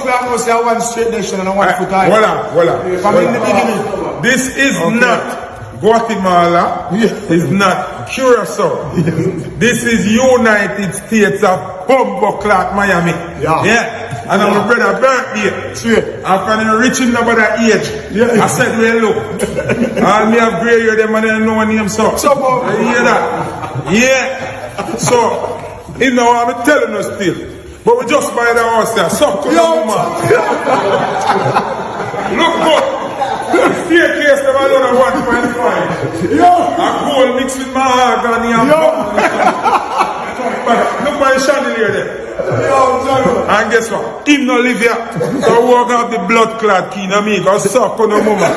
Clan knows say one straight nation and one foot high. Hold on. From in the beginning. This is not Guatemala. It's not Curacao. This is United States of Bumbo Clock, Miami. Yeah. And I'm a brother birthday. Sweet. I'm from the rich in about that age. I said, well, look. All me have gray hair, them and they know one name, so. So, you hear that? Yeah. So, you know, I'm telling us still. But we just buy the house there. Suck to the woman. Look good. Staircase them alone at 1.5. A gold mixed with mahogany and look by the chandelier there. And guess what? Him no live here. So walk out the blood clot key, no me, go suck on the woman.